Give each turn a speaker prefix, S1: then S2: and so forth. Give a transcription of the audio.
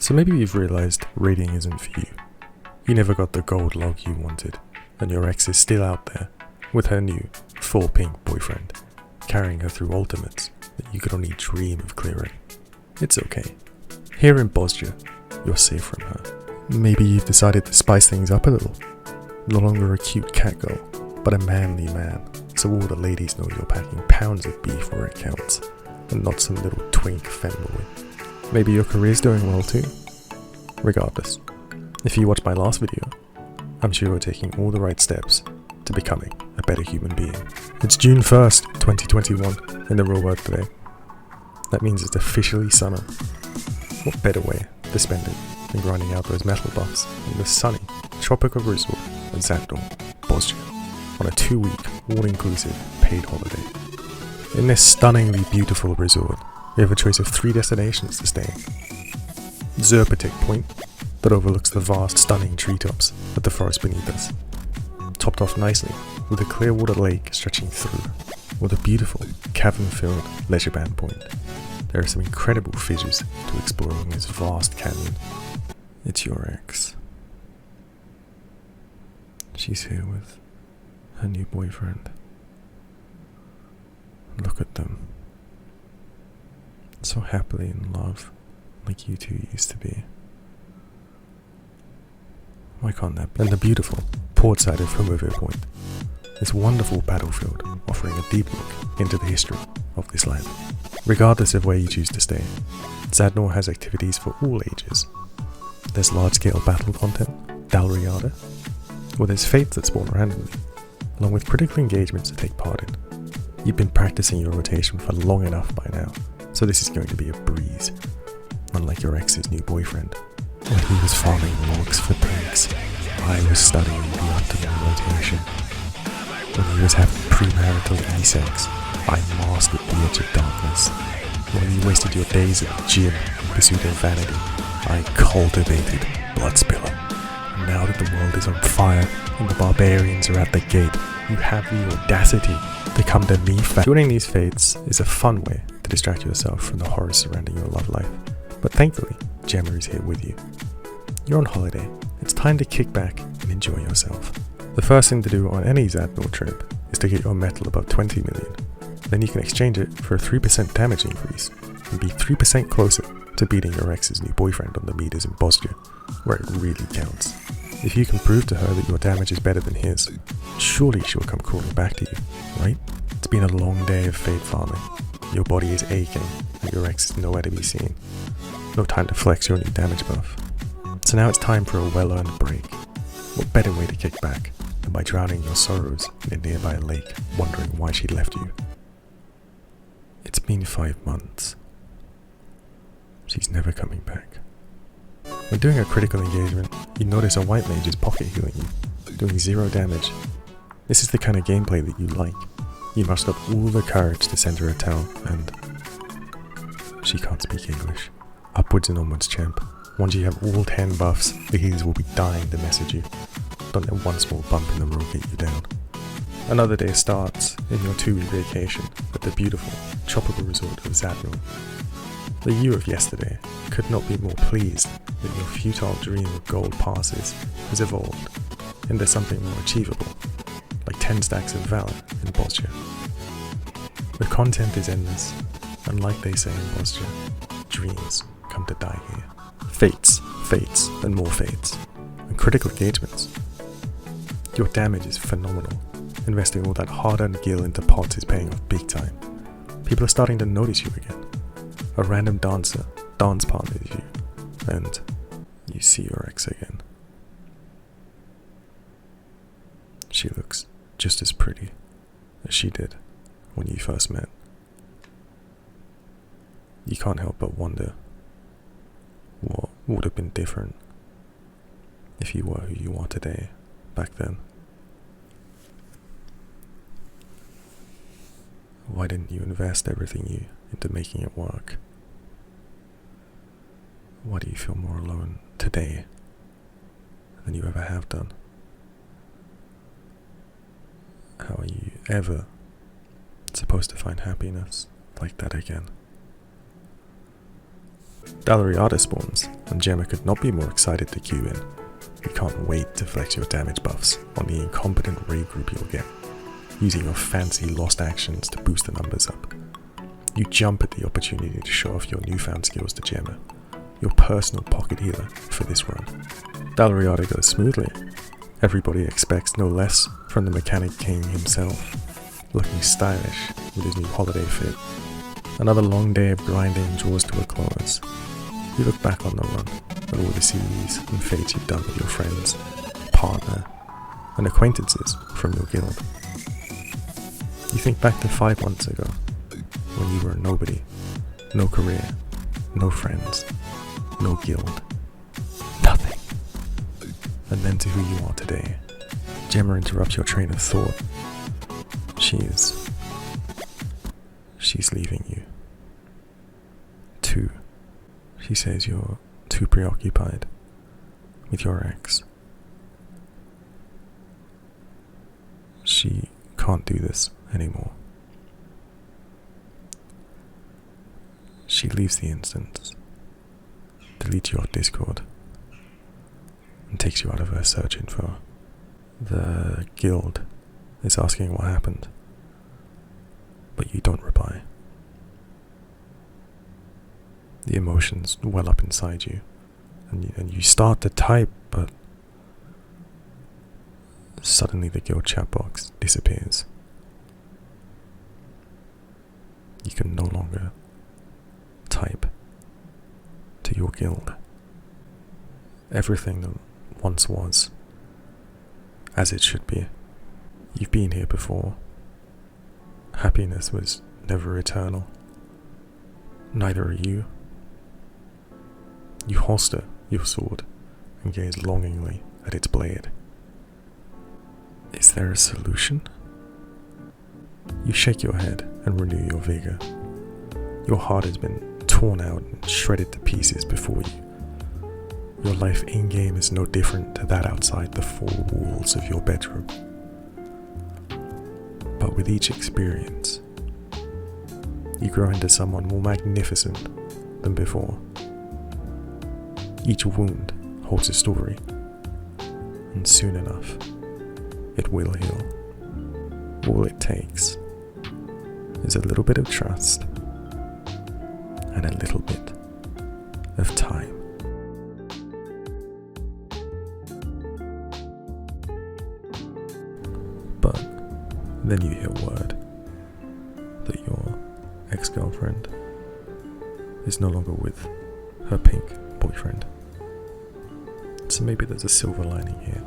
S1: So maybe you've realized raiding isn't for you. You never got the gold log you wanted, and your ex is still out there with her new, full pink boyfriend, carrying her through ultimates that you could only dream of clearing. It's okay. Here in Bozja, you're safe from her. Maybe you've decided to spice things up a little. No longer a cute cat girl, but a manly man, so all the ladies know you're packing pounds of beef where it counts, and not some little twink femboy. Maybe your career's doing well too. Regardless, if you watched my last video, I'm sure you're taking all the right steps to becoming a better human being. It's June 1st, 2021 in the real world today. That means it's officially summer. What better way to spend it than grinding out those metal buffs in the sunny, tropical resort of Zadnor, Bozja, on a 2-week, all-inclusive, paid holiday. In this stunningly beautiful resort, we have a choice of 3 destinations to stay in. Zerpatic Point, that overlooks the vast, stunning treetops of the forest beneath us, topped off nicely with a clear water lake stretching through, with a beautiful, cavern-filled leisure band point. There are some incredible fissures to explore in this vast canyon. It's your ex. She's here with her new boyfriend. Look at them. So happily in love, like you two used to be. Why can't that be? And the beautiful port side of Homoville Point, this wonderful battlefield offering a deep look into the history of this land. Regardless of where you choose to stay, Zadnor has activities for all ages. There's large-scale battle content, Dalriada, where there's fates that spawn randomly, along with critical engagements to take part in. You've been practicing your rotation for long enough by now, so this is going to be a breeze, unlike your ex's new boyfriend. When he was farming logs for pigs, I was studying the optimal rotation. When he was having premarital e-sex, I mastered the edge of darkness. When you wasted your days at the gym in pursuit of vanity, I cultivated Bloodspiller. And now that the world is on fire and the barbarians are at the gate, you have the audacity to come to me. Joining these fates is a fun way to distract yourself from the horrors surrounding your love life. But thankfully, Gemma is here with you. You're on holiday. It's time to kick back and enjoy yourself. The first thing to do on any Zadnor trip is to get your metal above 20 million. Then you can exchange it for a 3% damage increase and be 3% closer to beating your ex's new boyfriend on the meters in Bozja, where it really counts. If you can prove to her that your damage is better than his, surely she'll come crawling back to you, right? It's been a long day of fate farming. Your body is aching and your ex is nowhere to be seen. No time to flex your new damage buff. So now it's time for a well-earned break. What better way to kick back than by drowning your sorrows in a nearby lake, wondering why she left you? It's been 5 months. She's never coming back. When doing a critical engagement, you notice a white mage is pocket healing you, doing 0 damage. This is the kind of gameplay that you like. You muster up all the courage to send her a towel, and she can't speak English. Upwards and onwards, champ. Once you have all 10 buffs, the healers will be dying to message you. Don't let one small bump in the road get you down. Another day starts in your 2-week vacation at the beautiful, tropical resort of Zadnor. The you of yesterday could not be more pleased that your futile dream of gold passes has evolved into something more achievable, like 10 stacks of valor in Bozja. The content is endless, and like they say in Bozja, dreams come to die here. Fates, and more fates, and critical engagements. Your damage is phenomenal. Investing all that hard-earned gil into pots is paying off big time. People are starting to notice you again. A random dancer dance partners you, and you see your ex again. She looks just as pretty as she did when you first met. You can't help but wonder what would have been different if you were who you are today, back then. Why didn't you invest everything you into making it work? Why do you feel more alone today than you ever have done? How are you ever supposed to find happiness like that again? Dalariada spawns, and Gemma could not be more excited to queue in. You can't wait to flex your damage buffs on the incompetent raid group you'll get, using your fancy lost actions to boost the numbers up. You jump at the opportunity to show off your newfound skills to Gemma, your personal pocket healer for this run. Dalariada goes smoothly. Everybody expects no less from the mechanic king himself, looking stylish with his new holiday fit. Another long day of grinding draws to a close. You look back on the run at all the CVs and fates you've done with your friends, partner, and acquaintances from your guild. You think back to 5 months ago, when you were a nobody, no career, no friends, no guild, nothing. And then to who you are today. Gemma interrupts your train of thought. She's leaving you. 2. She says you're too preoccupied with your ex. She can't do this anymore. She leaves the instance, deletes your Discord, and takes you out of her search info. The guild is asking what happened, but you don't reply. The emotions well up inside you, and you start to type, but suddenly the guild chat box disappears. You can no longer type to your guild. Everything that once was as it should be. You've been here before. Happiness was never eternal. Neither are you. You holster your sword and gaze longingly at its blade. Is there a solution? You shake your head and renew your vigor. Your heart has been torn out and shredded to pieces before you. Your life in-game is no different to that outside the 4 walls of your bedroom. But with each experience, you grow into someone more magnificent than before. Each wound holds a story, and soon enough, it will heal. All it takes is a little bit of trust and a little bit of time. But then you hear word that your ex-girlfriend is no longer with her pink boyfriend. So maybe there's a silver lining here.